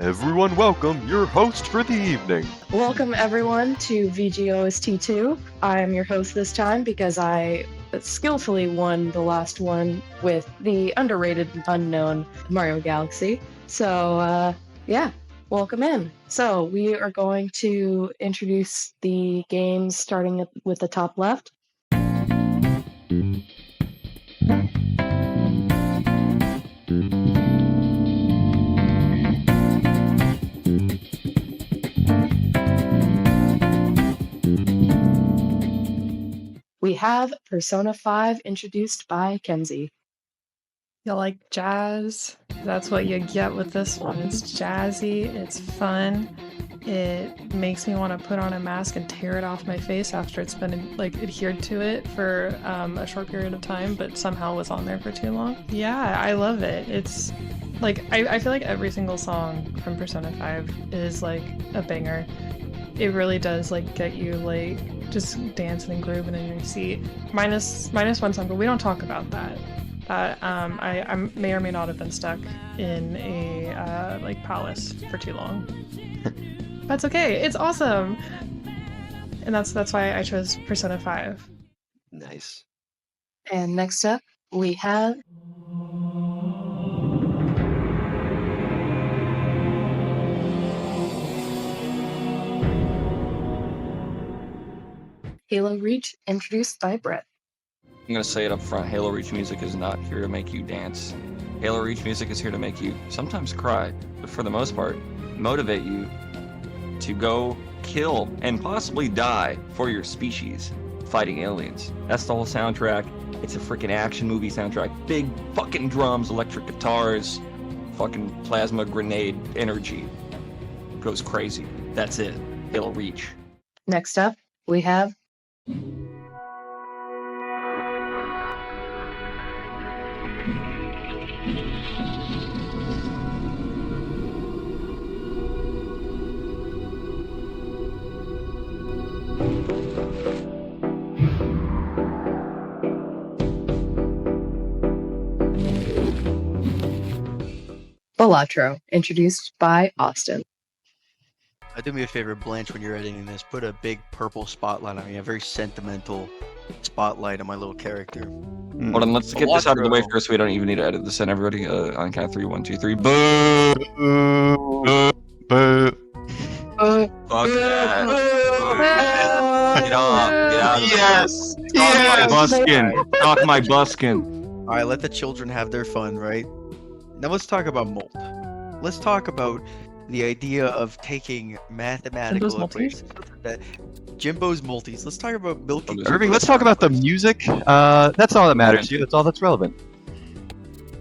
Everyone welcome your host for the evening. Welcome everyone to VGOST2. I am your host this time because I skillfully won the last one with the underrated unknown Mario Galaxy. So yeah, welcome in. So we are going to introduce the games starting with the top left. We have Persona 5 introduced by Kenzie. You like jazz? That's what you get with this one. It's jazzy, it's fun. It makes me want to put on a mask and tear it off my face after it's been adhered to it for a short period of time, but somehow was on there for too long. Yeah, I love it. It's like I feel like every single song from Persona 5 is like a banger. It really does get you just dancing and grooving in your seat. Minus one song, but we don't talk about that. I may or may not have been stuck in a palace for too long. That's okay. It's awesome, and that's why I chose Persona 5. Nice. And next up, we have Halo Reach, introduced by Brett. I'm going to say it up front, Halo Reach music is not here to make you dance. Halo Reach music is here to make you sometimes cry, but for the most part, motivate you to go kill and possibly die for your species fighting aliens. That's the whole soundtrack. It's a freaking action movie soundtrack. Big fucking drums, electric guitars, fucking plasma grenade energy. Goes crazy. That's it. Halo Reach. Next up, we have Balatro, introduced by Austin. Do me a favor, Blanche, when you're editing this, put a big purple spotlight on me, a very sentimental spotlight on my little character. Hold on, let's get this out of the way first. We don't even need to edit this in. Everybody, on count of 3, 1, 2, 3. Boo! Boo. Fuck that. Get off. Get out of Yes. Talk Yes. my buskin. Talk my buskin. All right, let the children have their fun, right? Now let's talk about Molt. Let's talk about the idea of taking mathematical Jimbo's multis? equations. Jimbo's multis. Let's talk about milking. Irving, let's talk about the music. That's all that matters to you. That's all that's relevant.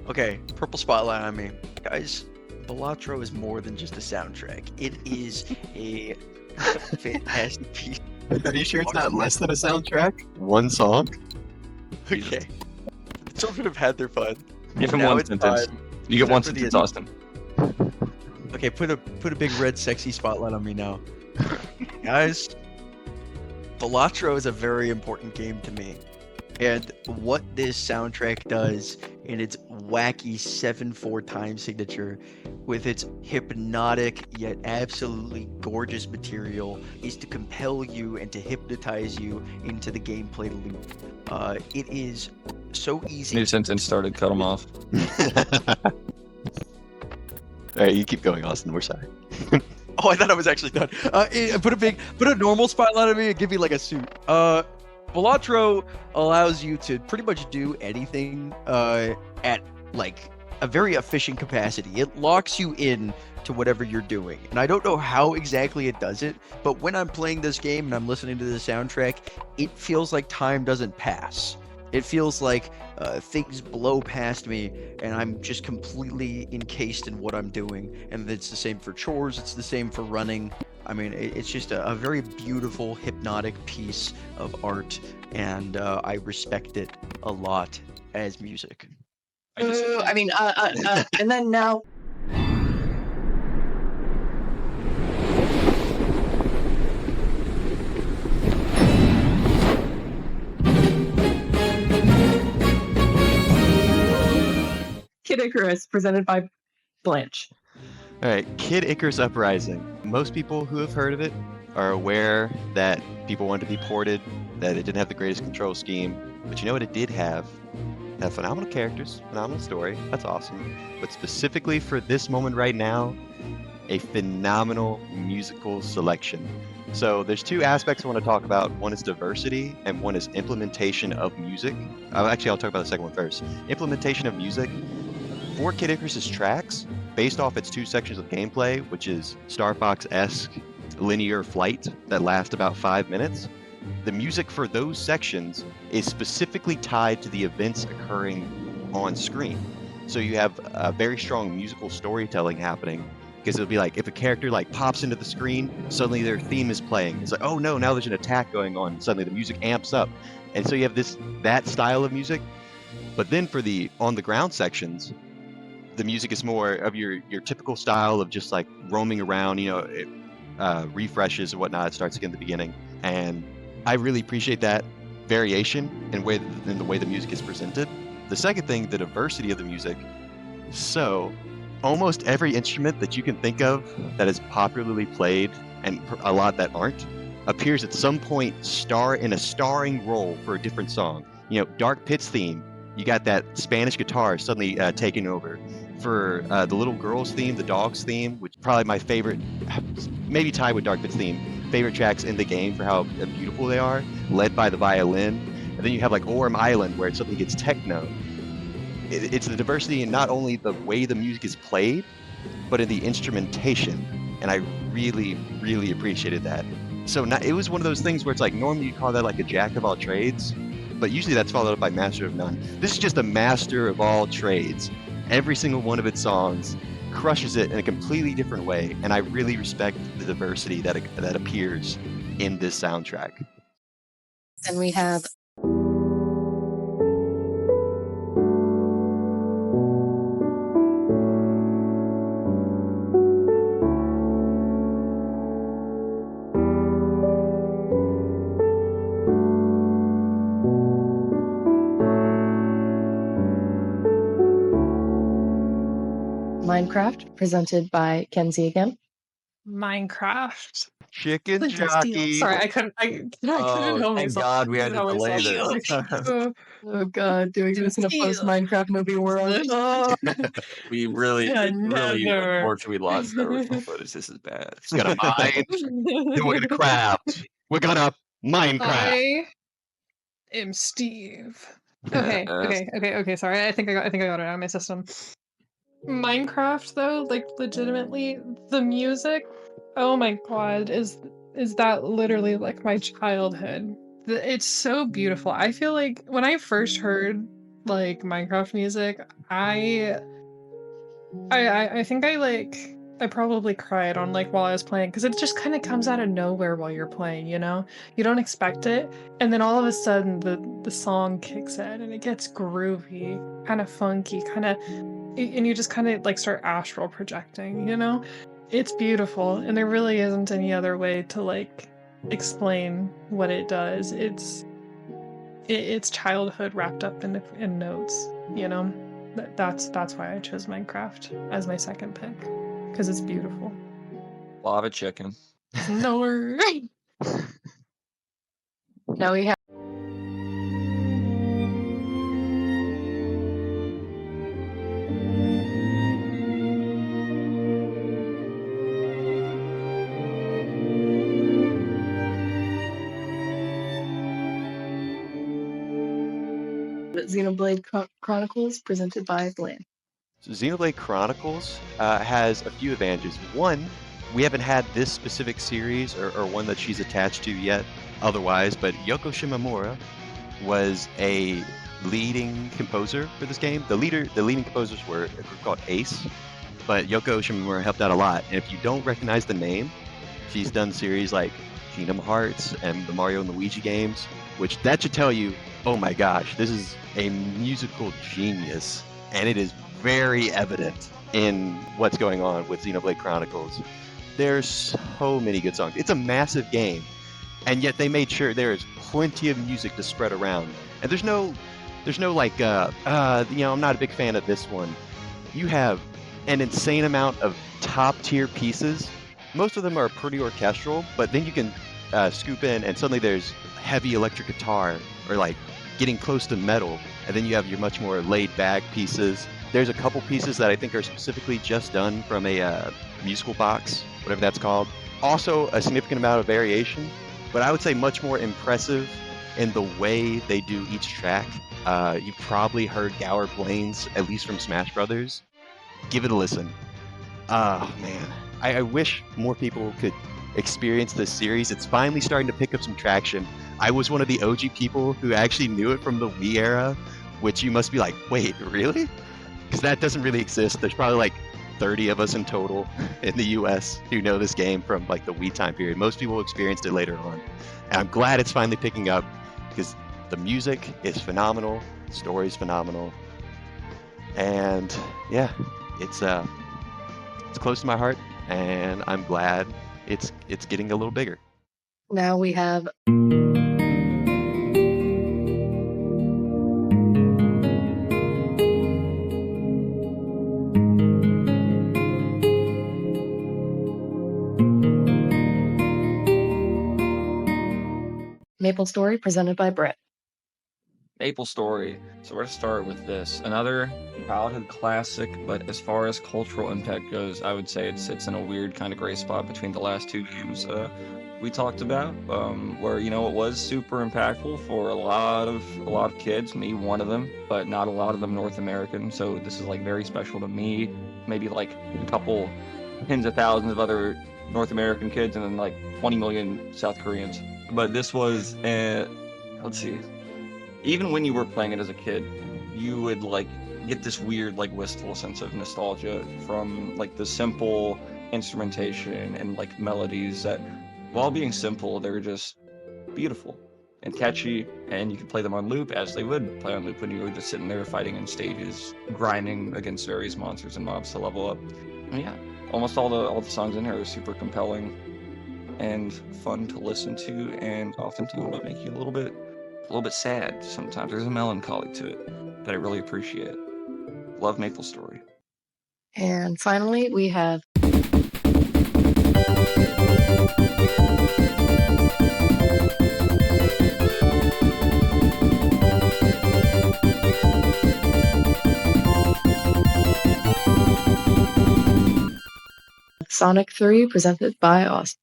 Okay, purple spotlight on me. Guys, Balatro is more than just a soundtrack. It is a fantastic piece. Are you sure it's not less than a soundtrack? One song? Okay. The children have had their fun. Give him Now one it's sentence. time. You get Time one for the sentence, Austin. Okay, put a big red sexy spotlight on me now. Guys, Balatro is a very important game to me. And what this soundtrack does in its wacky 7/4 time signature with its hypnotic yet absolutely gorgeous material is to compel you and to hypnotize you into the gameplay loop. It is so easy. New sentence started. Cut him off. All right, you keep going, Austin. We're sorry. Oh, I thought I was actually done. Put a normal spotlight on me and give me like a suit. Balatro allows you to pretty much do anything at like a very efficient capacity. It locks you in to whatever you're doing. And I don't know how exactly it does it, but when I'm playing this game and I'm listening to the soundtrack, it feels like time doesn't pass. It feels like things blow past me and I'm just completely encased in what I'm doing. And it's the same for chores, it's the same for running. I mean, it's just a very beautiful, hypnotic piece of art, and I respect it a lot as music. And then now. Kid Icarus, presented by Blanche. All right, Kid Icarus Uprising. Most people who have heard of it are aware that people wanted to be ported, that it didn't have the greatest control scheme, but you know what it did have? It had phenomenal characters, phenomenal story. That's awesome. But specifically for this moment right now, a phenomenal musical selection. So there's two aspects I want to talk about. One is diversity, and one is implementation of music. Actually, I'll talk about the second one first. Implementation of music. For Kid Icarus's tracks, based off its two sections of gameplay, which is Star Fox-esque linear flight that lasts about 5 minutes, the music for those sections is specifically tied to the events occurring on screen. So you have a very strong musical storytelling happening, because it'll be like if a character like pops into the screen, suddenly their theme is playing. It's like, oh no, now there's an attack going on. Suddenly the music amps up, and so you have that style of music. But then for the on the ground sections, the music is more of your typical style of just like roaming around. It refreshes and whatnot. It starts again at the beginning, and I really appreciate that variation in the way the music is presented. The second thing, the diversity of the music. So almost every instrument that you can think of that is popularly played, and a lot that aren't, appears at some point in a starring role for a different song. Dark Pit's theme, you got that Spanish guitar suddenly taking over. For the little girl's theme, the dog's theme, which is probably my favorite, maybe tied with Dark Pit's theme, favorite tracks in the game for how beautiful they are, led by the violin. And then you have like Orem Island, where it suddenly gets techno. It's the diversity in not only the way the music is played, but in the instrumentation. And I really, really appreciated that. So it was one of those things where it's like, normally you call that like a jack of all trades, but usually that's followed up by master of none. This is just a master of all trades. Every single one of its songs crushes it in a completely different way, and I really respect the diversity that appears in this soundtrack. And we have Minecraft, presented by Kenzie again. Minecraft. Chicken jockey. Sorry, I couldn't help Thank myself. God we had to delay this. Oh god, doing this in a post-Minecraft movie world. Oh. We really, never. unfortunately, we lost the original footage. This is bad. It's gonna mine. Then we're gonna craft. We're gonna Minecraft. I am Steve. Okay. Sorry, I think I got it out of my system. Minecraft, though, like legitimately, the music. Oh my god, is that literally like my childhood? It's so beautiful. I feel like when I first heard like Minecraft music, I think I probably cried on like while I was playing, because it just kind of comes out of nowhere while you're playing, you don't expect it, and then all of a sudden the song kicks in and it gets groovy, kind of funky, and you just kind of like start astral projecting, It's beautiful, and there really isn't any other way to like explain what it does. It's childhood wrapped up in notes, That's why I chose Minecraft as my second pick, because it's beautiful. Lava chicken. No. Now we have Xenoblade Chronicles, presented by Bland. So Xenoblade Chronicles has a few advantages. One, we haven't had this specific series or one that she's attached to yet otherwise, but Yoko Shimomura was a leading composer for this game. The leading composers were a group called Ace, but Yoko Shimomura helped out a lot. And if you don't recognize the name, she's done series like Kingdom Hearts and the Mario and Luigi games, which that should tell you, oh my gosh, this is a musical genius, and it is very evident in what's going on with Xenoblade Chronicles. There's so many good songs. It's a massive game, and yet they made sure there is plenty of music to spread around. And there's no like, I'm not a big fan of this one. You have an insane amount of top tier pieces. Most of them are pretty orchestral, but then you can scoop in and suddenly there's heavy electric guitar or like getting close to metal, and then you have your much more laid back pieces. There's a couple pieces that I think are specifically just done from a musical box, whatever that's called. Also a significant amount of variation, but I would say much more impressive in the way they do each track. You've probably heard Gaur Plains, at least from Smash Brothers. Give it a listen. Oh man, I wish more people could experience this series. It's finally starting to pick up some traction. I was one of the OG people who actually knew it from the Wii era, which you must be like, wait, really? Because that doesn't really exist. There's probably like 30 of us in total in the US who know this game from like the Wii time period. Most people experienced it later on. And I'm glad it's finally picking up because the music is phenomenal, the story is phenomenal. And yeah, it's close to my heart, and I'm glad it's getting a little bigger. Now we have Maple Story presented by Brett. Maple Story. So we're going to start with this. Another childhood classic, but as far as cultural impact goes, I would say it sits in a weird kind of gray spot between the last two games we talked about, where, you know, it was super impactful for a lot of kids, me one of them, but not a lot of them North American. So this is like very special to me. Maybe like a couple tens of thousands of other North American kids, and then like 20 million South Koreans. But this was, let's see. Even when you were playing it as a kid, you would like get this weird like wistful sense of nostalgia from like the simple instrumentation and like melodies that, while being simple, they're just beautiful and catchy, and you could play them on loop as they would play on loop when you were just sitting there fighting in stages, grinding against various monsters and mobs to level up. And yeah, almost all the songs in here are super compelling and fun to listen to, and oftentimes make you a little bit sad sometimes. There's a melancholy to it that I really appreciate. Love Maple Story. And finally, we have Sonic 3 presented by Austin.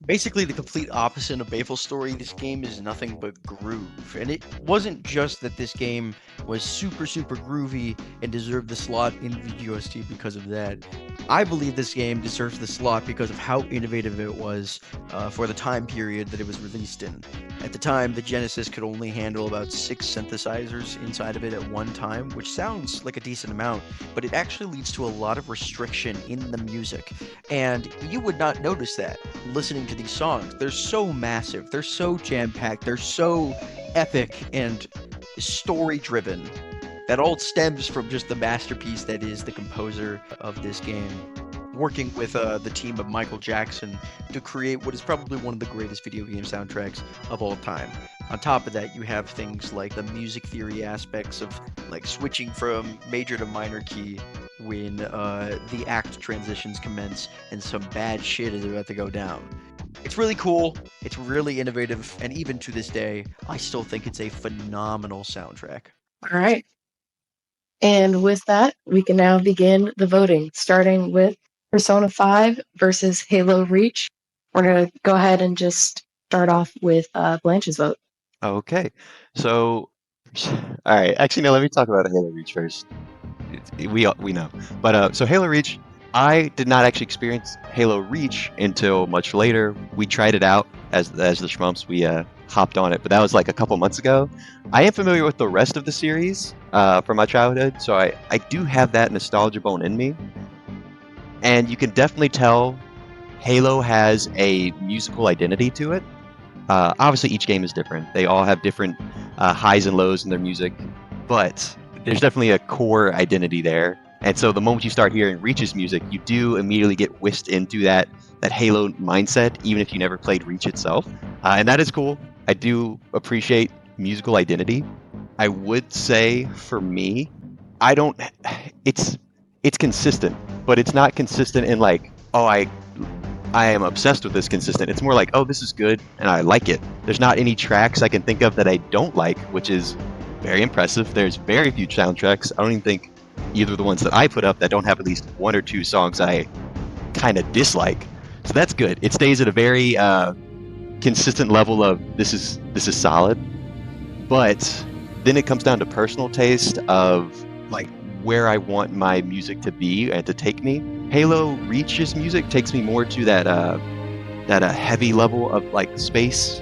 Basically the complete opposite of Maple Story. This game is nothing but groove, and it wasn't just that this game was super groovy and deserved the slot in VGOST because of that. I believe this game deserves the slot because of how innovative it was for the time period that it was released in. At the time, the Genesis could only handle about 6 synthesizers inside of it at one time, which sounds like a decent amount, but it actually leads to a lot of restriction in the music, and you would not notice that listening to these songs. They're so massive, they're so jam-packed, they're so epic and story-driven. That all stems from just the masterpiece that is the composer of this game, working with the team of Michael Jackson to create what is probably one of the greatest video game soundtracks of all time. On top of that, you have things like the music theory aspects of like switching from major to minor key when the act transitions commence and some bad shit is about to go down. It's really cool, it's really innovative, and even to this day, I still think it's a phenomenal soundtrack. All right. And with that, we can now begin the voting, starting with Persona 5 versus Halo Reach. We're going to go ahead and just start off with Blanche's vote. Okay, so all right. Actually, no. Let me talk about Halo Reach first. We know, but so Halo Reach, I did not actually experience Halo Reach until much later. We tried it out as the Schmumps. We hopped on it, but that was like a couple months ago. I am familiar with the rest of the series from my childhood, so I do have that nostalgia bone in me. And you can definitely tell Halo has a musical identity to it. Obviously, each game is different. They all have different highs and lows in their music, but there's definitely a core identity there. And so the moment you start hearing Reach's music, you do immediately get whisked into that Halo mindset, even if you never played Reach itself. And that is cool. I do appreciate musical identity. I would say for me, it's it's consistent, but it's not consistent in like, oh, I am obsessed with this consistent. It's more like, oh, this is good and I like it. There's not any tracks I can think of that I don't like, which is very impressive. There's very few soundtracks. I don't even think either of the ones that I put up that don't have at least one or two songs I kind of dislike. So that's good. It stays at a very consistent level of this is solid. But then it comes down to personal taste of like where I want my music to be and to take me. Halo Reach's music takes me more to that heavy level of like space,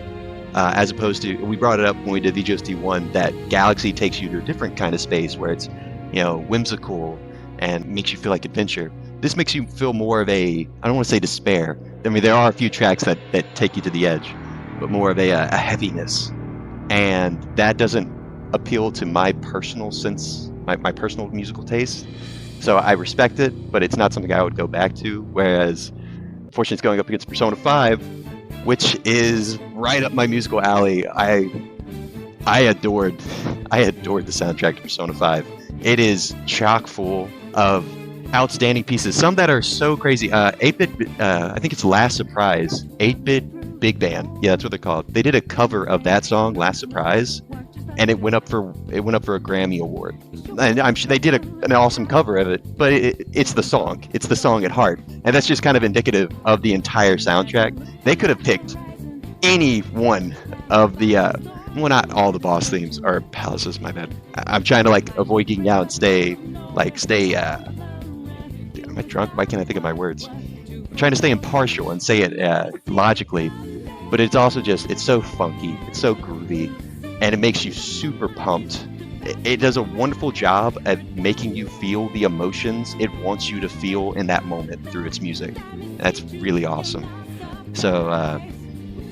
as opposed to, we brought it up when we did VGOST 1, that Galaxy takes you to a different kind of space where it's, you know, whimsical and makes you feel like adventure. This makes you feel more of a, I don't want to say despair. I mean, there are a few tracks that take you to the edge, but more of a heaviness. And that doesn't appeal to my personal sense, my personal musical taste. So I respect it, but it's not something I would go back to. Whereas, fortunately, it's going up against Persona 5, which is right up my musical alley. I adored the soundtrack to Persona 5. It is chock full of outstanding pieces. Some that are so crazy. 8-bit, I think it's Last Surprise. 8-bit Big Band. Yeah, that's what they're called. They did a cover of that song, Last Surprise, and it went up for a Grammy Award. And I'm sure they did an awesome cover of it, but it's the song. It's the song at heart, and that's just kind of indicative of the entire soundtrack. They could have picked any one of the well, not all the boss themes or palaces. My bad. I'm trying to like avoid geeking out and stay. Am I drunk? Why can't I think of my words? I'm trying to stay impartial and say it logically, but it's also just, it's so funky, it's so groovy, and it makes you super pumped. It does a wonderful job at making you feel the emotions it wants you to feel in that moment through its music. That's really awesome. So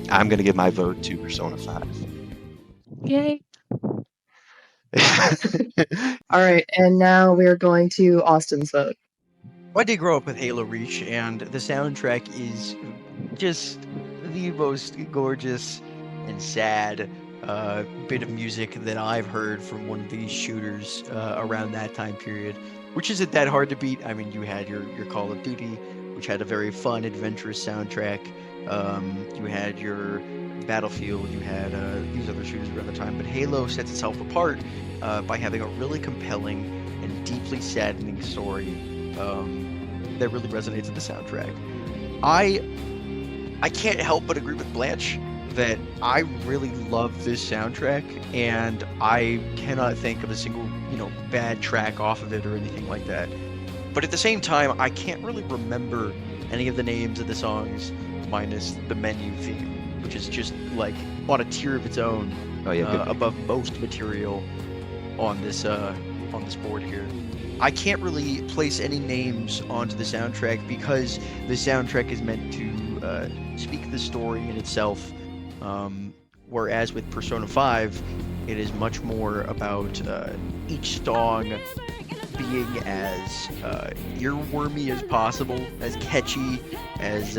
I'm going to give my vote to Persona 5. Yay. All right, and now we're going to Austin's vote. I did grow up with Halo Reach, and the soundtrack is just the most gorgeous and sad bit of music that I've heard from one of these shooters around that time period, which isn't that hard to beat. I mean, you had your Call of Duty, which had a very fun, adventurous soundtrack. You had your Battlefield, you had these other shooters around the time, but Halo sets itself apart by having a really compelling and deeply saddening story that really resonates with the soundtrack. I can't help but agree with Blanche that I really love this soundtrack, and I cannot think of a single, bad track off of it or anything like that. But at the same time, I can't really remember any of the names of the songs minus the menu theme, which is just like on a tier of its own, above most material on this board here. I can't really place any names onto the soundtrack because the soundtrack is meant to speak the story in itself, whereas with Persona 5, it is much more about each song being as earwormy as possible, as catchy as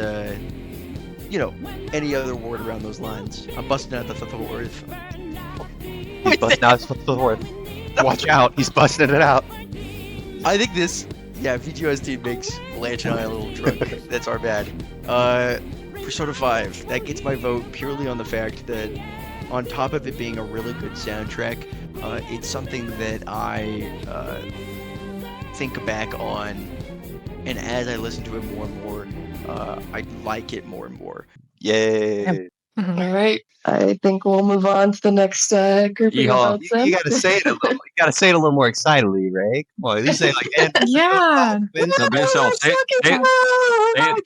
any other word around those lines. I'm busting out the word. He's busting out the word. Watch out, he's busting it out. I think VGOST makes Blanche and I a little drunk. That's our bad. Persona 5, that gets my vote purely on the fact that on top of it being a really good soundtrack, it's something that I think back on, and as I listen to it more and more, I like it more and more. Yay! All right, I think we'll move on to the next grouping of votes. You gotta say it a little. You gotta say it a little more excitedly, right? Well, at least say like. Yeah. No, be yourself. Say it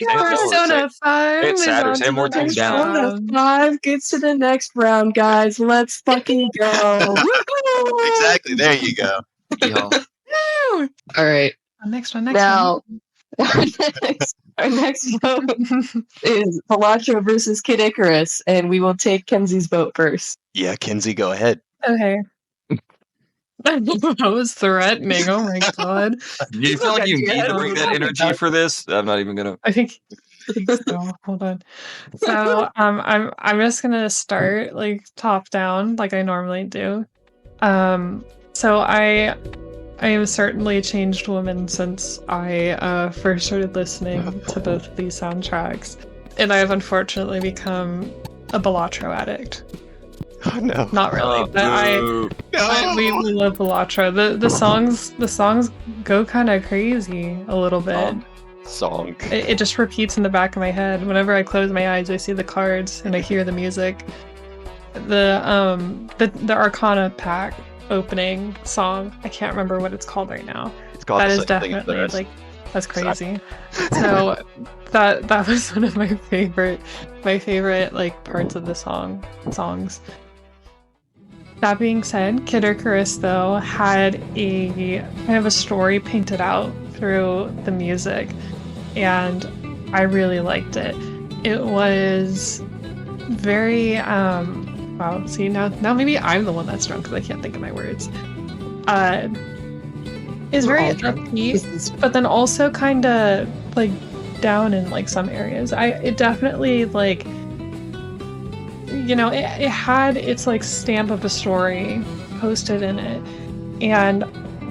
Persona 5. It's sadder. Say it more toned down. Persona 5 gets to the next round, guys. Let's fucking go. Exactly. There you go. All right. Next one. Now, our next vote is Palutena versus Kid Icarus, and we will take Kenzie's vote first. Yeah, Kenzie, go ahead. Okay. I was threatening. Oh my god. Do you feel like you need to bring that energy for this? I'm not even gonna. I think so. Hold on. So I'm just gonna start like top down, like I normally do. So I am certainly a changed woman since I first started listening to both of these soundtracks. And I have unfortunately become a Balatro addict. Oh no. Not really, but boo. we love Balatro. The songs go kind of crazy a little bit. Song. It just repeats in the back of my head. Whenever I close my eyes, I see the cards and I hear the music. The Arcana pack opening song, I can't remember what it's called right now. It's called That the is same thing as the definitely rest. like that's crazy. So that was one of my favorite like parts of the songs. That being said, Kid Icarus though had a kind of a story painted out through the music, and I really liked it. It was very wow, see now maybe I'm the one that's drunk because I can't think of my words. It's We're very all drunk. upbeat, but then also kind of like down in like some areas. It definitely like, you know, it had its like stamp of a story posted in it, and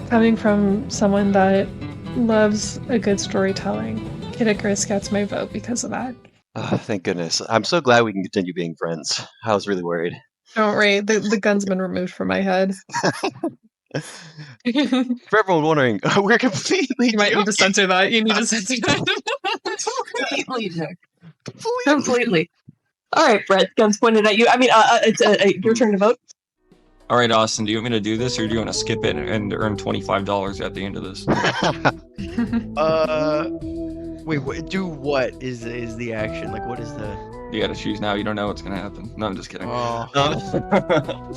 coming from someone that loves a good storytelling, Kid Icarus gets my vote because of that. Oh, thank goodness. I'm so glad we can continue being friends. I was really worried. Don't worry, the gun's been removed from my head. You For everyone wondering, we're completely might need to censor that. You need to censor that. Completely. All right, Brett. Guns pointed at you. I mean, it's your turn to vote. All right, Austin, do you want me to do this, or do you want to skip it and earn $25 at the end of this? Wait, do what is the action? Like, what is the? You got to choose now. You don't know what's gonna happen. No, I'm just kidding. Oh.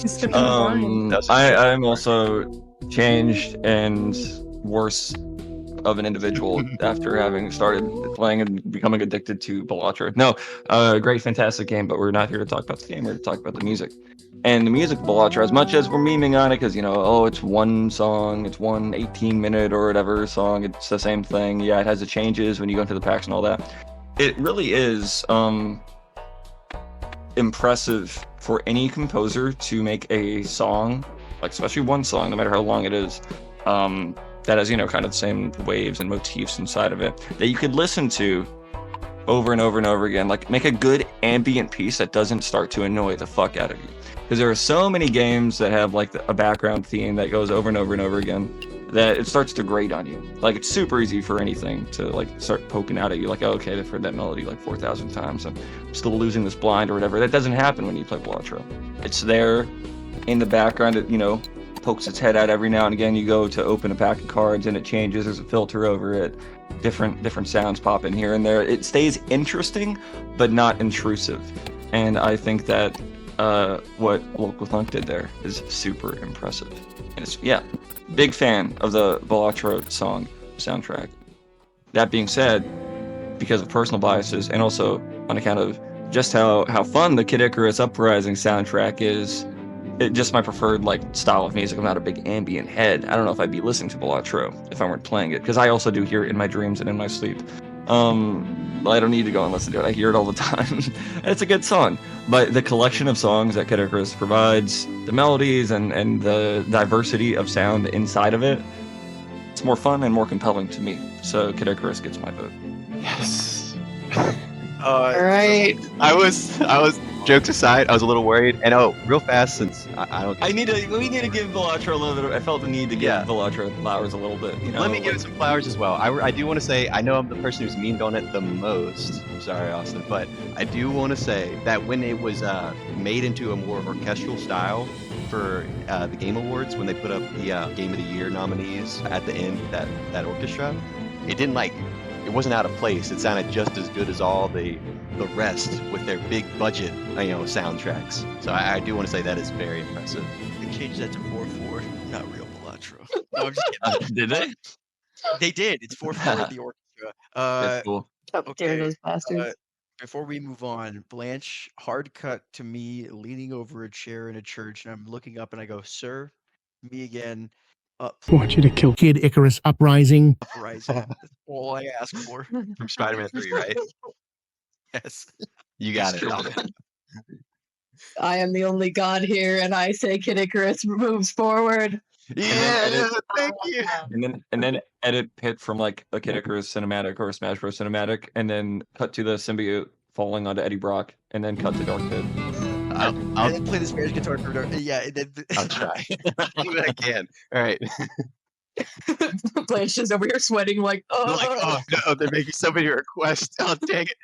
He's skipping the line. I'm also changed and worse of an individual after having started playing and becoming addicted to Balatro. No, great, fantastic game, but we're not here to talk about the game. We're here to talk about the music. And the music of Balatro, as much as we're memeing on it, because, you know, oh, it's one song, it's one 18-minute or whatever song, it's the same thing. Yeah, it has the changes when you go into the packs and all that. It really is impressive for any composer to make a song, like especially one song, no matter how long it is, that has, you know, kind of the same waves and motifs inside of it that you could listen to over and over and over again. Like, make a good ambient piece that doesn't start to annoy the fuck out of you. Because there are so many games that have like a background theme that goes over and over and over again that it starts to grate on you. Like, it's super easy for anything to like start poking out at you. Like, oh, okay, I've heard that melody like 4,000 times. I'm still losing this blind or whatever. That doesn't happen when you play Balatro. It's there in the background. It, you know, pokes its head out every now and again. You go to open a pack of cards and it changes. There's a filter over it. Different sounds pop in here and there. It stays interesting, but not intrusive. And I think that what Local Thunk did there is super impressive. And it's, yeah, big fan of the Balatro song soundtrack. That being said, because of personal biases and also on account of just how fun the Kid Icarus Uprising soundtrack is, it just my preferred like style of music. I'm not a big ambient head. I don't know if I'd be listening to Balatro if I weren't playing it, because I also do hear it in my dreams and in my sleep. I don't need to go and listen to it. I hear it all the time. It's a good song. But the collection of songs that Kid Icarus provides, the melodies and the diversity of sound inside of it, it's more fun and more compelling to me. So Kid Icarus gets my vote. Yes. All right. I was jokes aside, I was a little worried. And real fast, since I don't. We need to give Balatro a little bit. I felt the need to give Balatro flowers a little bit. You know, Let me give it some flowers as well. I do want to say, I know I'm the person who's memed on it the most. I'm sorry, Austin, but I do want to say that when it was made into a more orchestral style for the Game Awards, when they put up the Game of the Year nominees at the end, that orchestra, it wasn't out of place. It sounded just as good as all the rest with their big budget, soundtracks. So I do want to say that is very impressive. They changed that to 4/4, not real Balatro. No, I'm just kidding. Did they? They did. It's 4/4 the orchestra. That's cool. How dare those bastards. Before we move on, Blanche, hard cut to me leaning over a chair in a church, and I'm looking up and I go, "Sir, me again." I want you to kill Kid Icarus Uprising. Uprising. That's all I ask for. From Spider-Man 3, right? Yes. You got it. I am the only god here, and I say Kid Icarus moves forward. Yeah, thank you. and then edit Pit from like a Kid Icarus cinematic or a Smash Bros cinematic, and then cut to the symbiote falling onto Eddie Brock, and then cut to Dark Pit. And then play the Spanish guitar for Dark. Yeah, and then... I'll try. I can. All right. Blanche is over here sweating like, I'm like, oh no, they're making so many requests. Oh, dang it.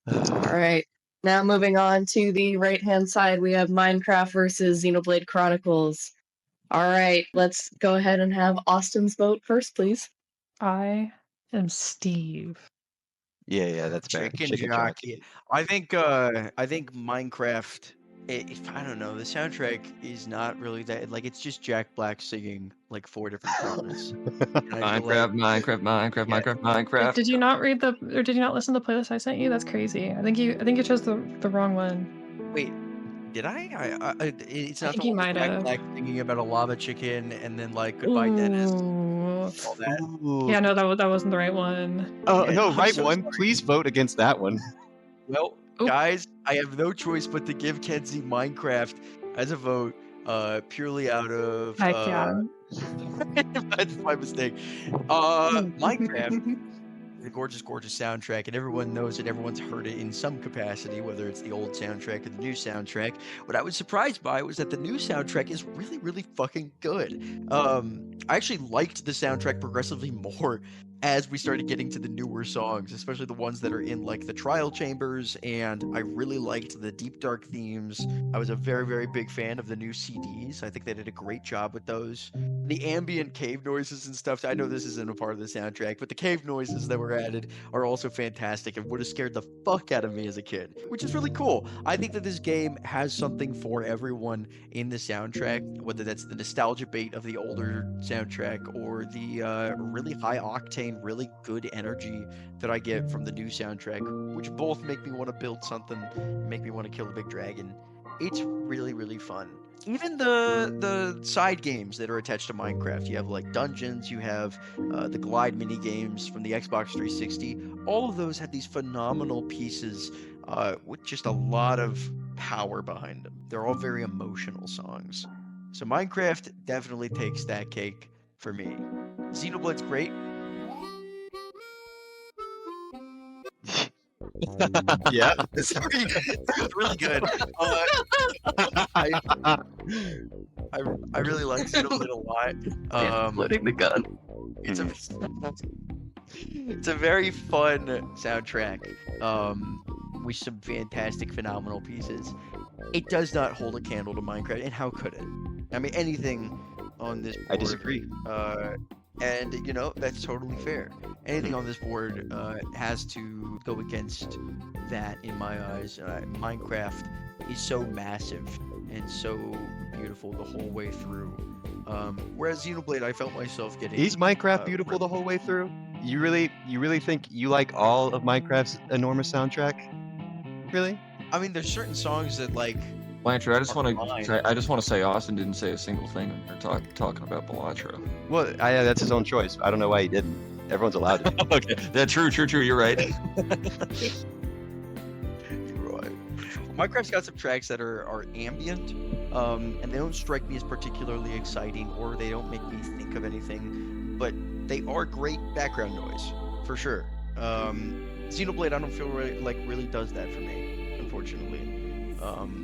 All right. Now moving on to the right-hand side, we have Minecraft versus Xenoblade Chronicles. All right, let's go ahead and have Austin's vote first, please. I am Steve. Yeah, that's fair. Chicken jockey. I think Minecraft. I don't know, the soundtrack is not really that. Like, it's just Jack Black singing like 4 different songs. Minecraft. Did you not read or did you not listen to the playlist I sent you? That's crazy. I think you chose the wrong one. Wait, did I? It's not think the you one with might Jack have. Black singing about a lava chicken and then like Goodbye Dennis. Ooh. All that. Ooh. Yeah, no, that wasn't the right one. Oh, Yeah, no, I'm right so one. sorry. Please vote against that one. Well, Oop. guys, I have no choice but to give Kenzie Minecraft as a vote, purely out of. Heck yeah. That's my mistake. Minecraft, the gorgeous soundtrack, and everyone knows it. Everyone's heard it in some capacity, whether it's the old soundtrack or the new soundtrack. What I was surprised by was that the new soundtrack is really, really fucking good. I actually liked the soundtrack progressively more as we started getting to the newer songs, especially the ones that are in like the trial chambers, and I really liked the deep dark themes. I was a very, very big fan of the new CDs. I think they did a great job with those. The ambient cave noises and stuff, I know this isn't a part of the soundtrack, but the cave noises that were added are also fantastic and would have scared the fuck out of me as a kid, which is really cool. I think that this game has something for everyone in the soundtrack, whether that's the nostalgia bait of the older soundtrack or the really high octane, really good energy that I get from the new soundtrack, which both make me want to build something, make me want to kill a big dragon. It's really, really fun. Even the side games that are attached to Minecraft, you have like dungeons, you have the glide mini games from the Xbox 360. All of those have these phenomenal pieces with just a lot of power behind them. They're all very emotional songs. So Minecraft definitely takes that cake for me. Xenoblade's great. Yeah. Sorry, it's really good. I really like Xenoblade a lot. Loading the gun. It's a very fun soundtrack with some fantastic, phenomenal pieces. It does not hold a candle to Minecraft, and how could it? I mean, anything on this board, I disagree. And you know, that's totally fair. Anything on this board has to go against that in my eyes. Minecraft is so massive and so beautiful the whole way through. Whereas Xenoblade, I felt myself getting. Is Minecraft beautiful the whole way through? You really think you like all of Minecraft's enormous soundtrack? Really? I mean, there's certain songs that like. Blanchard, I just want to say Austin didn't say a single thing when we were talking about Balatro. Well, that's his own choice. I don't know why he didn't. Everyone's allowed to. Okay, that's true. You're right. Minecraft's got some tracks that are ambient, and they don't strike me as particularly exciting, or they don't make me think of anything, but they are great background noise, for sure. Xenoblade, I don't feel really does that for me, unfortunately.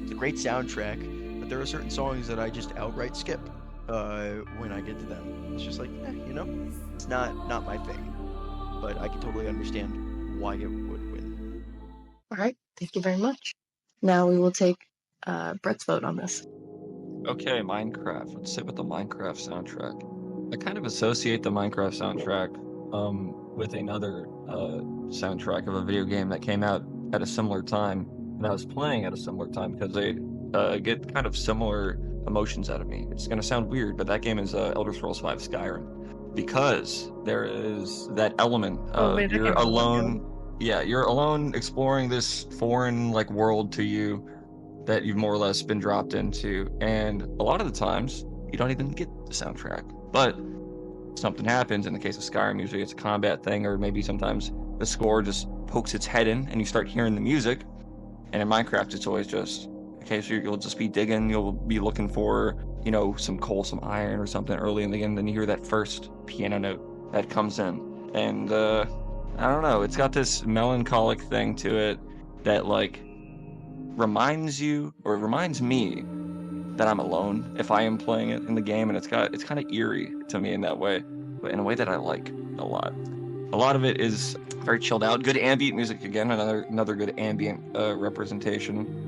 It's a great soundtrack, but there are certain songs that I just outright skip when I get to them. It's just like, you know, it's not my thing, but I can totally understand why it would win. All right, thank you very much. Now we will take Brett's vote on this. Okay, Minecraft. Let's sit with the Minecraft soundtrack. I kind of associate the Minecraft soundtrack with another soundtrack of a video game that came out at a similar time, and I was playing at a similar time because they get kind of similar emotions out of me. It's going to sound weird, but that game is Elder Scrolls V Skyrim, because there is that element of you're alone. Yeah, you're alone exploring this foreign world to you that you've more or less been dropped into, and a lot of the times you don't even get the soundtrack. But something happens. In the case of Skyrim, usually it's a combat thing, or maybe sometimes the score just pokes its head in and you start hearing the music. And in Minecraft, it's always just okay. So you'll just be digging. You'll be looking for you know, some coal, some iron or something early in the game. Then you hear that first piano note that comes in. And I don't know, it's got this melancholic thing to it that like reminds me that I'm alone if I am playing it in the game, and it's kind of eerie to me in that way, but in a way that I like a lot. A lot of it is very chilled out, good ambient music again, another good ambient representation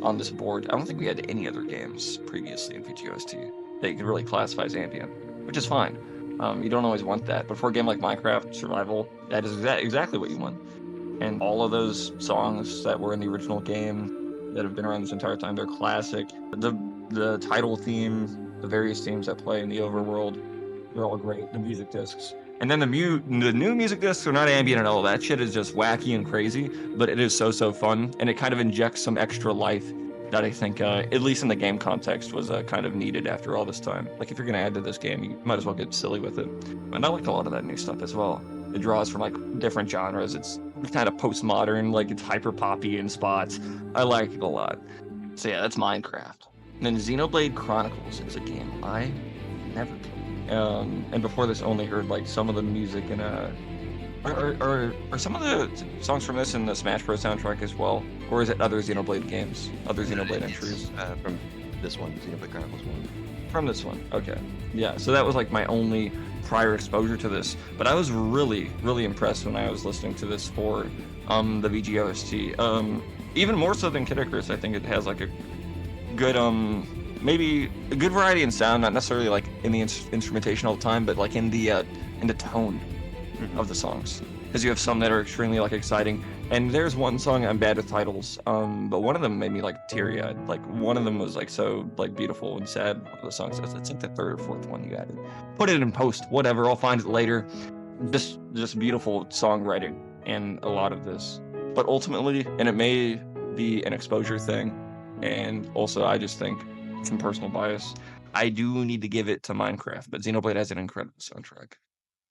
on this board. I don't think we had any other games previously in VGOST that you could really classify as ambient, which is fine. You don't always want that, but for a game like Minecraft Survival, that is exactly what you want. And all of those songs that were in the original game that have been around this entire time, they're classic. The title theme, the various themes that play in the overworld, they're all great. The music discs. And then the new music discs are not ambient at all. That shit is just wacky and crazy, but it is so fun, and it kind of injects some extra life that I think, at least in the game context, was kind of needed after all this time. Like, if you're going to add to this game, you might as well get silly with it. And I like a lot of that new stuff as well. It draws from, like, different genres. It's kind of postmodern, like, it's hyper-poppy in spots. I like it a lot. So yeah, that's Minecraft. And then Xenoblade Chronicles is a game I never played. And before this, only heard, like, some of the music and, Are some of the songs from this in the Smash Bros. Soundtrack as well? Or is it other Xenoblade games? Other Xenoblade entries? From this one, Xenoblade Chronicles 1. From this one, okay. Yeah, so that was like my only prior exposure to this. But I was really impressed when I was listening to this for the VGOST. Even more so than Kid Icarus, I think it has like a good, maybe a good variety in sound, not necessarily like in the instrumentation all the time, but like in the tone of the songs, because you have some that are extremely like exciting, and there's one song, I'm bad with titles, but one of them made me like teary-eyed. Like one of them was like so like beautiful and sad. One of the songs, it's like the third or fourth one you added. Put it in post, whatever, I'll find it later. Just beautiful songwriting in a lot of this, but ultimately, and it may be an exposure thing, and also I just think some personal bias, I do need to give it to Minecraft, but Xenoblade has an incredible soundtrack.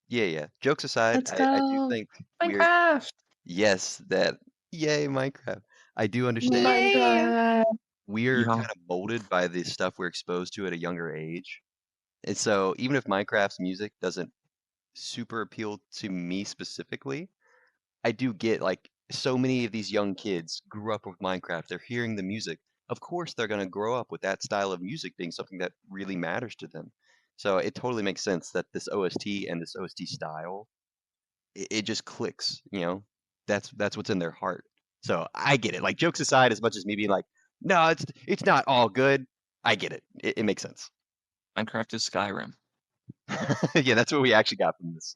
Yeah. Jokes aside, Let's I go. do think Minecraft. yes, that yay Minecraft. I do understand Minecraft. we're Yeah. kind of molded by the stuff we're exposed to at a younger age. And so even if Minecraft's music doesn't super appeal to me specifically, I do get like so many of these young kids grew up with Minecraft. They're hearing the music. Of course, they're going to grow up with that style of music being something that really matters to them. So it totally makes sense that this OST and this OST style, it just clicks. You know, that's what's in their heart. So I get it. Like jokes aside, as much as me being like, no, it's not all good. I get it. It makes sense. Minecraft is Skyrim. Yeah, that's what we actually got from this.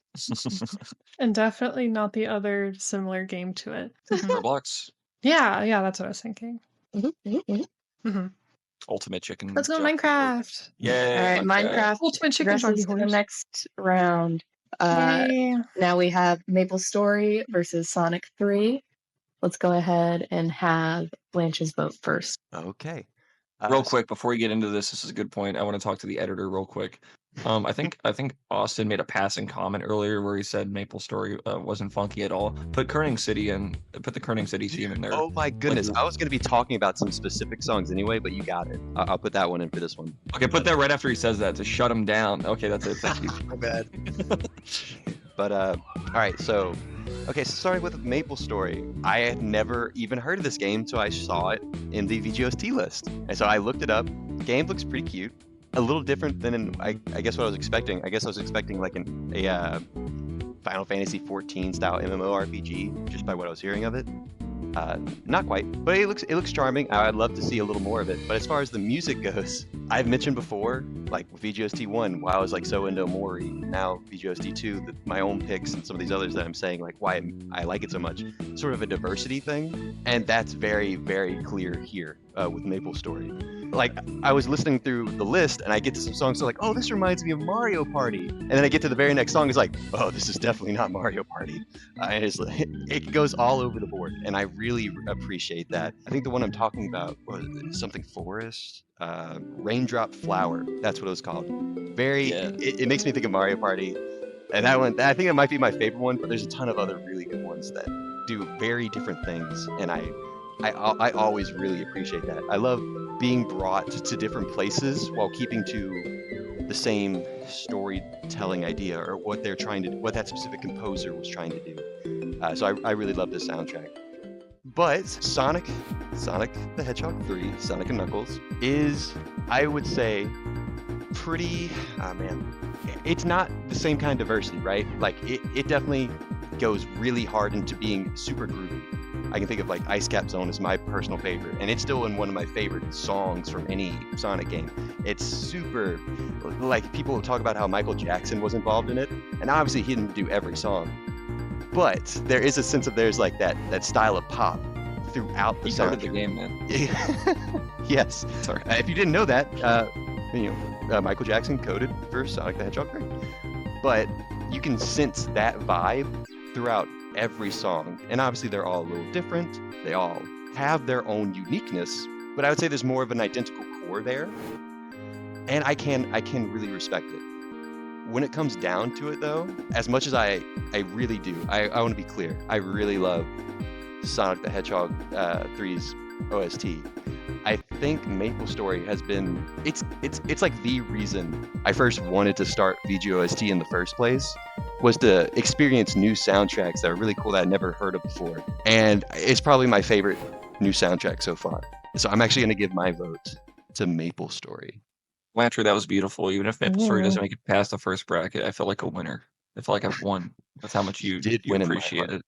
And definitely not the other similar game to it. Mhm. Roblox, Yeah, that's what I was thinking. Mhm. Ultimate Chicken. Let's go Jockey. Minecraft. Yay! All right, Minecraft Ultimate Chicken progresses Jockey to the Horse. next round. Yay. Now we have Maple Story versus Sonic 3. Let's go ahead and have Blanche's vote first. Okay. Real quick before we get into this is a good point. I want to talk to the editor real quick. I think Austin made a passing comment earlier where he said Maple Story wasn't funky at all. Put the Kerning City theme in there. Oh my goodness, Like- I was going to be talking about some specific songs anyway, but you got it. I'll put that one in for this one. Okay, put that right after he says that to shut him down. Okay, that's it. Thank you. My bad. But all right, so starting with Maple Story, I had never even heard of this game until I saw it in the VGOST list, and so I looked it up. The game looks pretty cute, a little different than I guess what I was expecting. I guess I was expecting like a Final Fantasy 14 style MMORPG just by what I was hearing of it. Not quite, but it looks charming. I'd love to see a little more of it. But as far as the music goes, I've mentioned before, like with VGOST 1, why I was like so into Mori. Now VGOST 2, my own picks and some of these others that I'm saying like why I like it so much, sort of a diversity thing, and that's very clear here with Maple Story. Like I was listening through the list and I get to some songs so like, oh, this reminds me of Mario Party, and then I get to the very next song, it's like, oh, this is definitely not Mario Party. And it goes all over the board, and I really appreciate that. I think the one I'm talking about was something Forest, Raindrop Flower. That's what it was called. It makes me think of Mario Party, and that one I think it might be my favorite one. But there's a ton of other really good ones that do very different things, and I I always really appreciate that. I love being brought to different places while keeping to the same storytelling idea or what they're trying to, what that specific composer was trying to do. So I really love this soundtrack. But Sonic the Hedgehog 3, Sonic and Knuckles, is, I would say, pretty, it's not the same kind of diversity, right? Like, it definitely goes really hard into being super groovy. I can think of like Ice Cap Zone as my personal favorite, and it's still in one of my favorite songs from any Sonic game. It's super, like, people talk about how Michael Jackson was involved in it, and obviously he didn't do every song, but there is a sense of there's like that style of pop throughout the You soundtrack. started the game, man. Yes. Sorry. If you didn't know that, Michael Jackson coded for Sonic the Hedgehog 3. But you can sense that vibe throughout every song. And obviously they're all a little different. They all have their own uniqueness, but I would say there's more of an identical core there. And I can really respect it. When it comes down to it though, as much as I really do, I want to be clear, I really love Sonic the Hedgehog 3's OST. I think Maple Story has been, it's like the reason I first wanted to start VGOST in the first place, was to experience new soundtracks that are really cool that I'd never heard of before. And it's probably my favorite new soundtrack so far. So I'm actually going to give my vote to Maple Story. Lantry, that was beautiful. Even if Maple Story Yeah. doesn't make it past the first bracket, I feel like a winner. I feel like I've won. That's how much you Did win in my appreciate heart. it.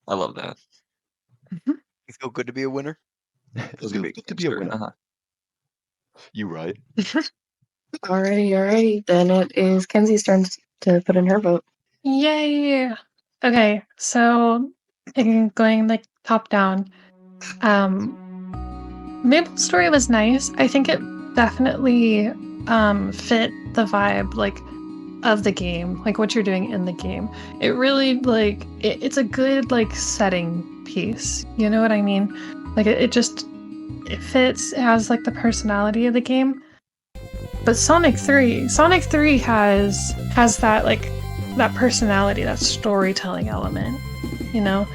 I love that. You feel good to be a winner? Feels good to be a winner. Uh-huh. You right. Alrighty. Then it is Kenzie's turn to put in her vote. Yay! Okay, so going like top down. Maple Story was nice. I think it definitely fit the vibe like of the game, like what you're doing in the game. It really like it's a good like setting piece. You know what I mean? Like it fits. It has like the personality of the game. But Sonic 3 has that like that personality, that storytelling element, you know?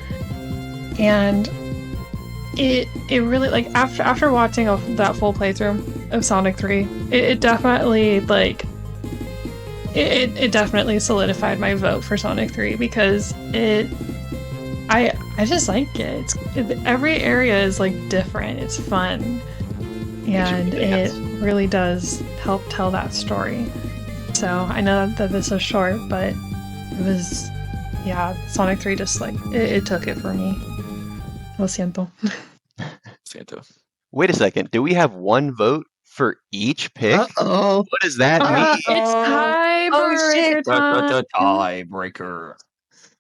And it really like after watching that full playthrough of Sonic 3, it definitely like it definitely solidified my vote for Sonic 3 because I just like it. Every area is like different. It's fun. And it really does help tell that story. So I know that this is short, but it was, Sonic 3 just like, it took it for me. Lo siento. Santo. Wait a second. Do we have one vote for each pick? Uh-oh. What does that mean? It's tiebreaker Oh, shit. time. Tiebreaker.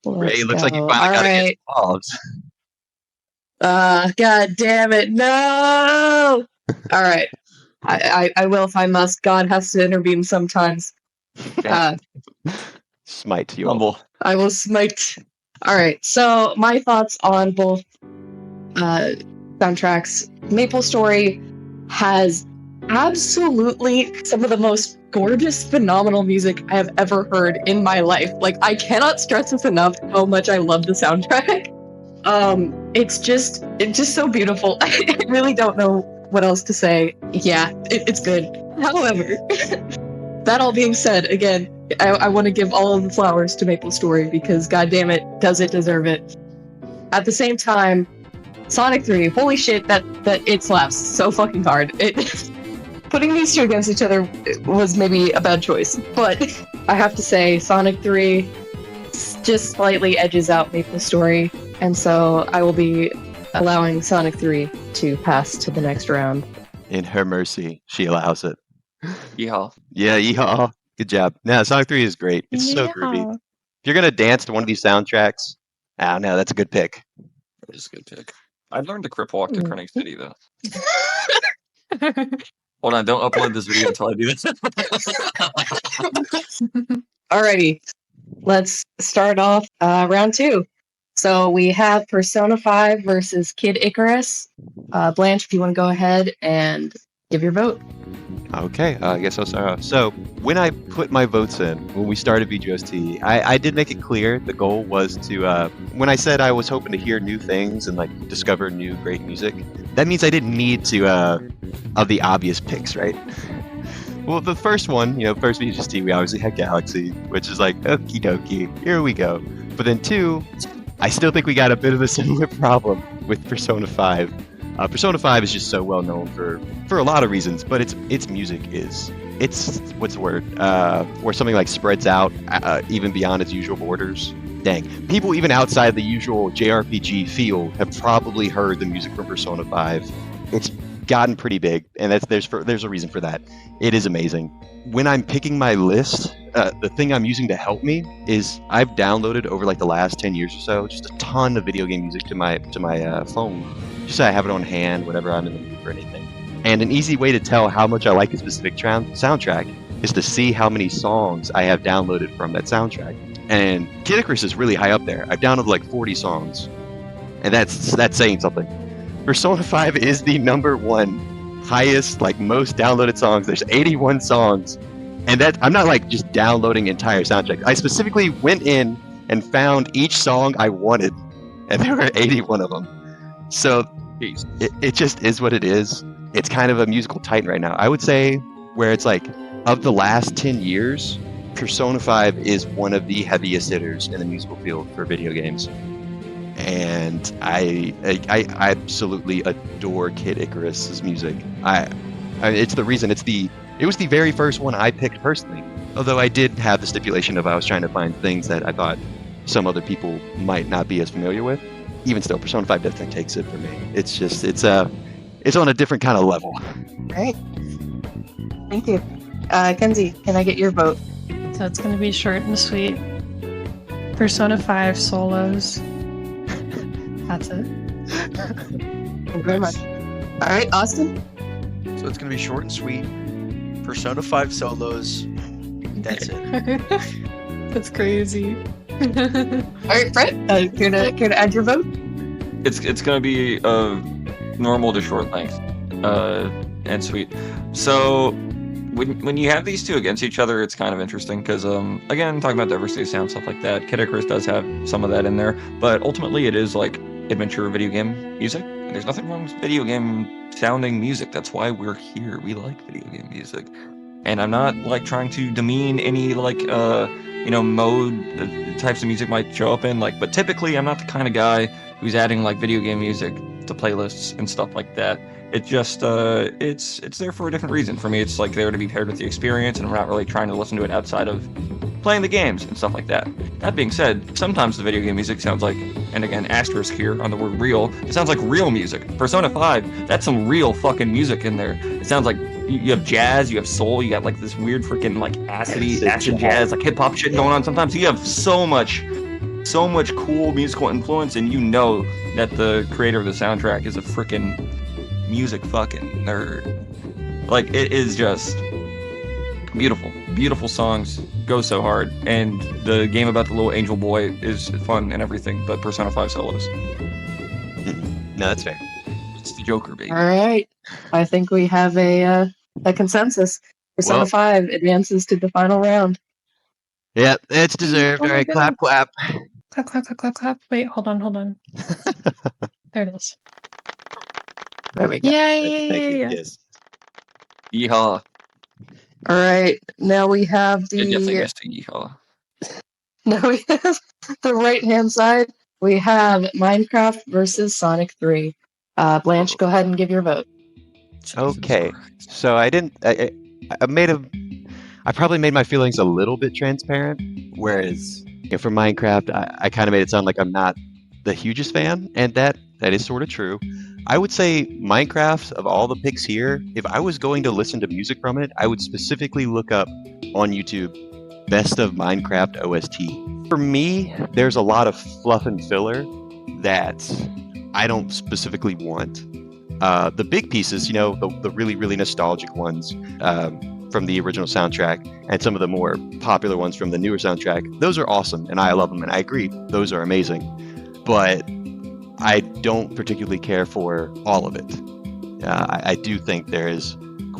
Ray, looks like you go. finally got to Alright. get involved. God damn it. No! Alright. I will if I must. God has to intervene sometimes. Smite you. Humble. I will smite. Alright, so my thoughts on both soundtracks. Maple Story has absolutely some of the most gorgeous, phenomenal music I have ever heard in my life. Like, I cannot stress this enough how much I love the soundtrack. It's just so beautiful. I really don't know what else to say. Yeah, it's good. However, that all being said, again, I want to give all of the flowers to Maple Story because, goddamn it, does it deserve it. At the same time, Sonic 3, holy shit, that it slaps so fucking hard. Putting these two against each other was maybe a bad choice, but I have to say, Sonic 3 just slightly edges out Maple Story, and so I will be allowing Sonic 3 to pass to the next round. In her mercy, she allows it. Yeehaw. Yeah, yeehaw. Good job. No, Sonic 3 is great. It's so groovy. Yeah. If you're going to dance to one of these soundtracks, I don't know, that's a good pick. That is a good pick. I learned to crip walk to Chronicles City though. Hold on, don't upload this video until I do this. Alrighty, let's start off round 2. So we have Persona 5 versus Kid Icarus. Blanche, if you want to go ahead and Give your vote. Okay, I guess I'll start off. So, when I put my votes in, when we started VGOST, I did make it clear the goal was to, when I said I was hoping to hear new things and like discover new great music, that means I didn't need to, of the obvious picks, right? Well, the first one, first VGOST, we obviously had Galaxy, which is like, okie dokie, here we go. But then 2, I still think we got a bit of a similar problem with Persona 5. Persona 5 is just so well known for a lot of reasons, but its music is, what's the word? Where something like spreads out even beyond its usual borders. Dang, people even outside the usual JRPG field have probably heard the music from Persona 5. It's gotten pretty big, and there's a reason for that. It is amazing. When I'm picking my list, the thing I'm using to help me is I've downloaded over like the last 10 years or so just a ton of video game music to my phone. Just so I have it on hand whenever I'm in the mood for anything. And an easy way to tell how much I like a specific soundtrack is to see how many songs I have downloaded from that soundtrack. And Kid Icarus is really high up there. I've downloaded like 40 songs, and that's saying something. Persona 5 is the #1 highest, like most downloaded songs. There's 81 songs, and that I'm not like just downloading entire soundtracks. I specifically went in and found each song I wanted, and there were 81 of them. So it just is what it is. It's kind of a musical titan right now. I would say where it's like, of the last 10 years, Persona 5 is one of the heaviest hitters in the musical field for video games. And I absolutely adore Kid Icarus's music. It's the reason it was the very first one I picked personally. Although I did have the stipulation of I was trying to find things that I thought some other people might not be as familiar with. Even still, Persona 5 definitely takes it for me. It's just, it's on a different kind of level. Great. Thank you. Kenzie, can I get your vote? So it's going to be short and sweet. Persona 5 solos. That's it. Thank you very much. All right, Austin? So it's going to be short and sweet. Persona 5 solos. That's it. That's crazy. All right, Brett, care to add your vote? It's gonna be normal to short length, and sweet. So when you have these two against each other, it's kind of interesting because again, talking about diversity of sound, stuff like that. Kid Icarus does have some of that in there, but ultimately it is like adventure video game music. And there's nothing wrong with video game sounding music. That's why we're here. We like video game music, and I'm not like trying to demean any like mode the types of music might show up in, like, but typically I'm not the kind of guy who's adding like video game music to playlists and stuff like that. It just it's there for a different reason. For me, it's like there to be paired with the experience, and I'm not really trying to listen to it outside of playing the games and stuff like that. That being said, sometimes the video game music sounds like, and again, asterisk here on the word real, it sounds like real music. Persona 5, that's some real fucking music in there. It sounds like you have jazz, you have soul, you got like this weird freaking like acid jazz, like hip hop shit going on. Sometimes you have so much cool musical influence, and you know that the creator of the soundtrack is a freaking music fucking nerd. Like, it is just beautiful songs, go so hard, and the game about the little angel boy is fun and everything, but Persona 5 solos. No, that's fair. It's the Joker, baby. All right. I think we have a consensus. Persona 5 advances to the final round. Yeah, it's deserved. All right, clap. Clap, clap, clap, clap, clap. Wait, hold on. There it is. There we go. Yay! Yes. Yeehaw. All right. Now we have It definitely missed a yeehaw. Now we have the right-hand side. We have Minecraft versus Sonic 3. Blanche, go ahead and give your vote. Okay, so I probably made my feelings a little bit transparent, whereas for Minecraft, I kind of made it sound like I'm not the hugest fan, and that is sort of true. I would say Minecraft, of all the picks here, if I was going to listen to music from it, I would specifically look up on YouTube Best of Minecraft OST. For me, there's a lot of fluff and filler that I don't specifically want. The big pieces, the really, really nostalgic ones from the original soundtrack, and some of the more popular ones from the newer soundtrack, those are awesome, and I love them, and I agree, those are amazing. But I don't particularly care for all of it. I do think there is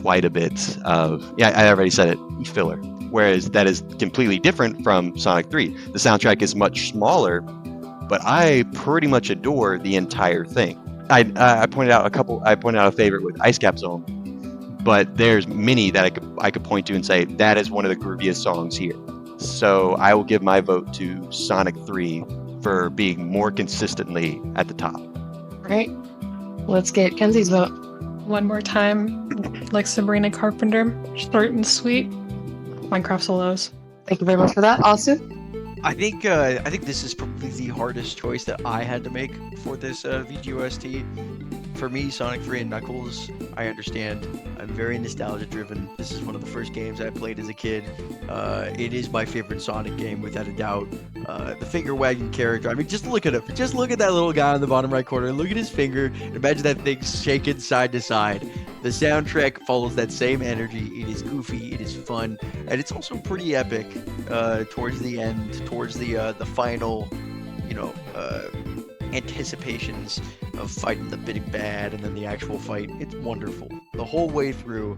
quite a bit of, yeah, I already said it, filler. Whereas that is completely different from Sonic 3. The soundtrack is much smaller, but I pretty much adore the entire thing. I pointed out a favorite with Ice Cap Zone, but there's many that I could point to and say that is one of the grooviest songs here. So I will give my vote to Sonic 3 for being more consistently at the top. All right, let's get Kenzie's vote. One more time, like Sabrina Carpenter, short and sweet. Minecraft solos. Thank you very much for that. Asu? I think this is probably the hardest choice that I had to make for this VGOST. For me, Sonic 3 and Knuckles, I understand. I'm very nostalgia driven. This is one of the first games I played as a kid. It is my favorite Sonic game without a doubt. The finger wagging character. I mean, just look at him. Just look at that little guy in the bottom right corner. Look at his finger. Imagine that thing shaking side to side. The soundtrack follows that same energy. It is goofy. It is fun, and it's also pretty epic. Towards the end, towards the final, anticipations of fighting the big bad and then the actual fight. It's wonderful the whole way through.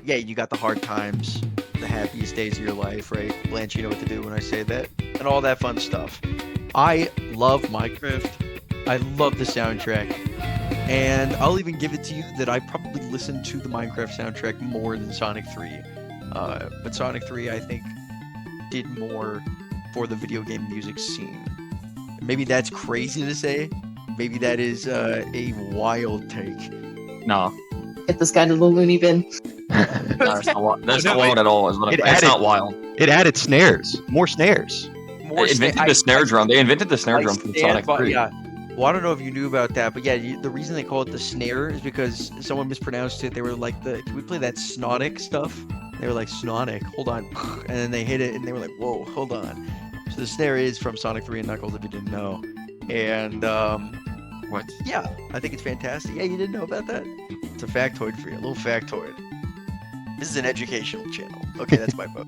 Yeah, you got the hard times, the happiest days of your life, right? Blanche, you know what to do when I say that, and all that fun stuff. I love Minecraft. I love the soundtrack, and I'll even give it to you that I probably listened to the Minecraft soundtrack more than Sonic 3. But Sonic 3, I think, did more for the video game music scene. Maybe that's crazy to say. Maybe that is a wild take. No. Get this guy to the loony bin. That's not wild at all. It's not wild. It added snares, more snares. They invented the snare drum. They invented the snare drum from Sonic 3. Yeah. Well, I don't know if you knew about that, but yeah, the reason they call it the snare is because someone mispronounced it. They were like, can we play that Sonic stuff? They were like, Sonic, hold on. And then they hit it, and they were like, whoa, hold on. So the snare is from Sonic 3 and Knuckles, if you didn't know. And, What? Yeah, I think it's fantastic. Yeah, you didn't know about that? It's a factoid for you, a little factoid. This is an educational channel. Okay, that's my vote.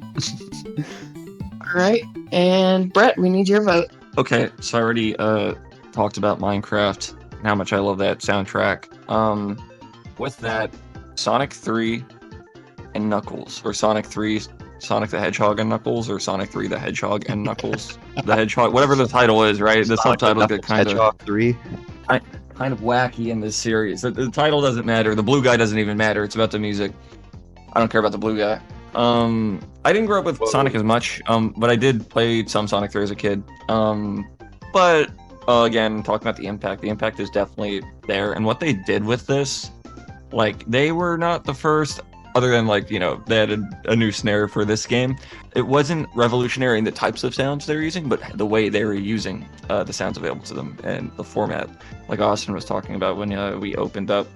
All right, and Brett, we need your vote. Okay, so I already talked about Minecraft and how much I love that soundtrack. With that, Sonic 3 and Knuckles, or Sonic 3, Sonic the Hedgehog and Knuckles, or Sonic 3 the Hedgehog and Knuckles. The Hedgehog, whatever the title is, right? The subtitles get kind Hedgehog 3. of wacky in this series. The title doesn't matter. The blue guy doesn't even matter. It's about the music. I don't care about the blue guy. I didn't grow up with Sonic as much, but I did play some Sonic 3 as a kid. But again, talking about the impact is definitely there. And what they did with this, like, they were not the first, other than, like, they added a new snare for this game. It wasn't revolutionary in the types of sounds they were using, but the way they were using the sounds available to them and the format, like Austin was talking about when we opened up.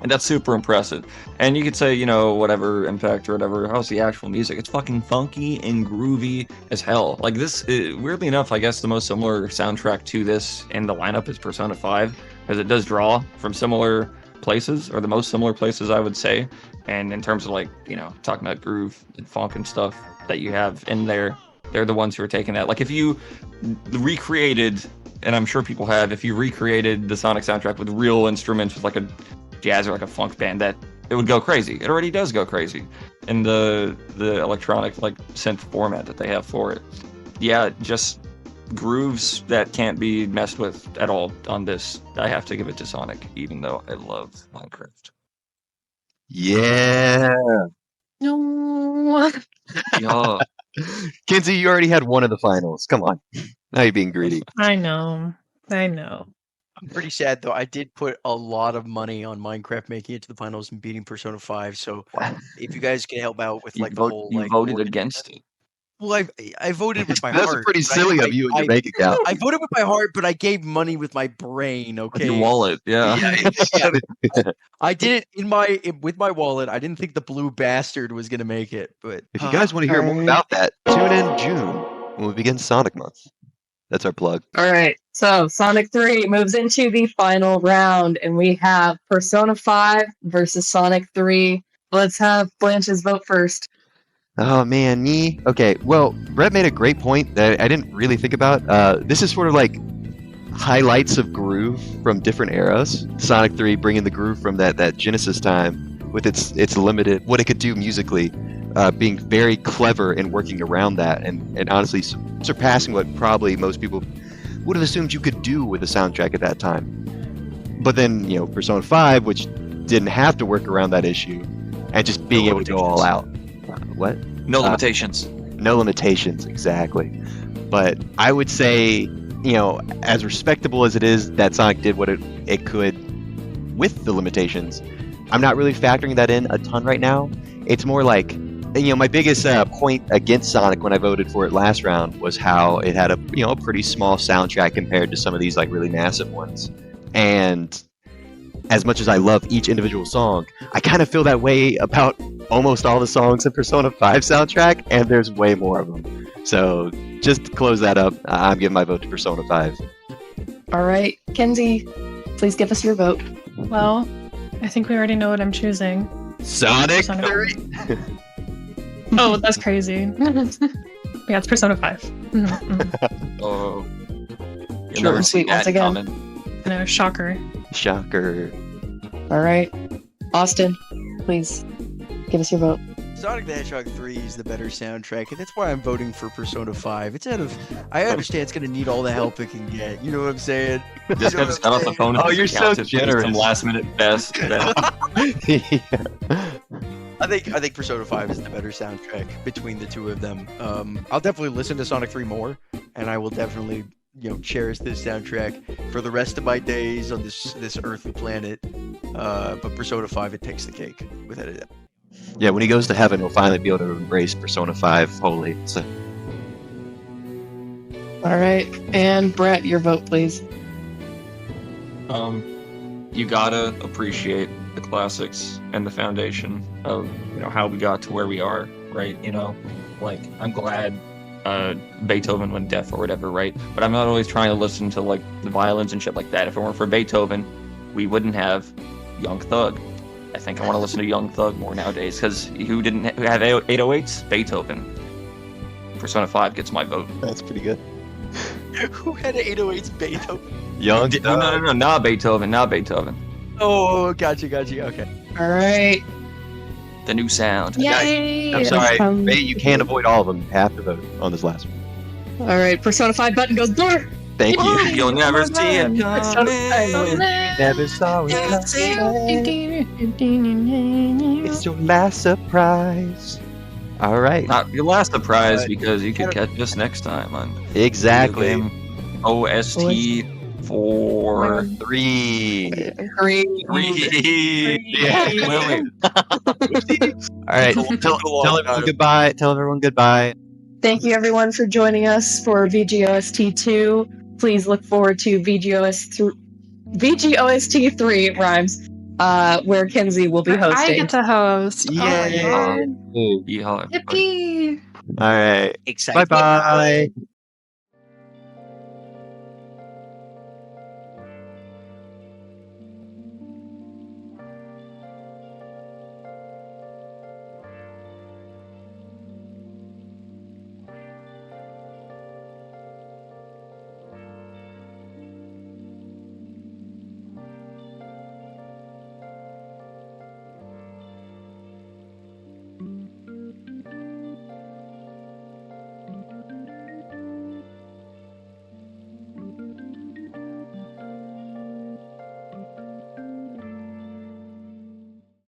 And that's super impressive. And you could say, whatever impact or whatever, how's the actual music? It's fucking funky and groovy as hell. Like this, weirdly enough, I guess the most similar soundtrack to this in the lineup is Persona 5, because it does draw from similar places, or the most similar places, I would say. And in terms of, like, talking about groove and funk and stuff that you have in there, they're the ones who are taking that. Like, if you recreated, and I'm sure people have, if you recreated the Sonic soundtrack with real instruments, with like a jazz or like a funk band, that it would go crazy. It already does go crazy in the electronic, like, synth format that they have for it. Yeah, just grooves that can't be messed with at all on this. I have to give it to Sonic, even though I love Minecraft. Yeah. No. Yeah. Kenzie, you already had one of the finals. Come on. Now you're being greedy. I know. I'm pretty sad, though. I did put a lot of money on Minecraft making it to the finals and beating Persona 5, so if you guys can help out with, like, the whole, like... You voted against it. Well, I voted with my That's heart. pretty silly of you and your bank account. I voted with my heart, but I gave money with my brain, okay? With your wallet, yeah. I did it with my wallet. I didn't think the blue bastard was going to make it, but... If you guys want to hear more about that, tune in June when we begin Sonic Month. That's our plug. All right, so Sonic 3 moves into the final round, and we have Persona 5 versus Sonic 3. Let's have Blanche's vote first. Oh, man, me? Okay, well, Brett made a great point that I didn't really think about. This is sort of like highlights of groove from different eras. Sonic 3 bringing the groove from that Genesis time with its limited what it could do musically, being very clever in working around that, and honestly surpassing what probably most people would have assumed you could do with a soundtrack at that time. But then, Persona 5, which didn't have to work around that issue, and just being able to go all out. What? No limitations. No limitations, exactly. But I would say, as respectable as it is that Sonic did what it could with the limitations, I'm not really factoring that in a ton right now. It's more like, my biggest point against Sonic when I voted for it last round was how it had a pretty small soundtrack compared to some of these like really massive ones. And as much as I love each individual song, I kind of feel that way about almost all the songs in Persona 5 soundtrack, and there's way more of them. So just to close that up, I'm giving my vote to Persona 5. All right, Kenzie, please give us your vote. Well, I think we already know what I'm choosing. Sonic Persona 3? Oh, that's crazy. Yeah, it's Persona 5. Mhm. Oh. You'll Short never and see sweet once that again. coming. No, shocker. Shocker. All right, Austin, please give us your vote. Sonic the Hedgehog 3 is the better soundtrack, and that's why I'm voting for Persona 5. I understand it's gonna need all the help it can get. You know what I'm saying? Just You know got what I'm off the saying? phone. Oh, and you're so counted generous. Some last minute best. I think Persona 5 is the better soundtrack between the two of them. I'll definitely listen to Sonic 3 more, and I will definitely cherish this soundtrack for the rest of my days on this earthly planet. But Persona 5, it takes the cake without a doubt. Yeah, when he goes to heaven, he'll finally be able to embrace Persona 5 wholly. So. All right, and Brett, your vote, please. You gotta appreciate the classics and the foundation of how we got to where we are, right? Like I'm glad Beethoven went deaf or whatever, right? But I'm not always trying to listen to like the violins and shit like that. If it weren't for Beethoven, we wouldn't have Young Thug. I think I want to listen to Young Thug more nowadays, because who have 808s? Beethoven. Persona 5 gets my vote. That's pretty good. Who had 808s Beethoven? Young No, not Beethoven, not Beethoven. Oh, gotcha. Okay. All right. The new sound. Yay! I'm sorry, Um, May, you can't avoid all of them. You have to vote on this last one. All right, Persona 5 button goes door. Thank you. You'll never see it coming. Never saw it coming. It's your last surprise. All right. Not your last surprise, because you could catch us next time on Exactly. Video Game OST 4. 3. Three. Yeah. Wait. All right. Tell everyone goodbye. Tell everyone goodbye. Thank you, everyone, for joining us for VGOST 2. Please look forward to VGOST 3 rhymes, where Kenzie will be I hosting. get to host. Yay. Oh my god. Yeehaw. Yippee! All right. Exciting. Bye-bye.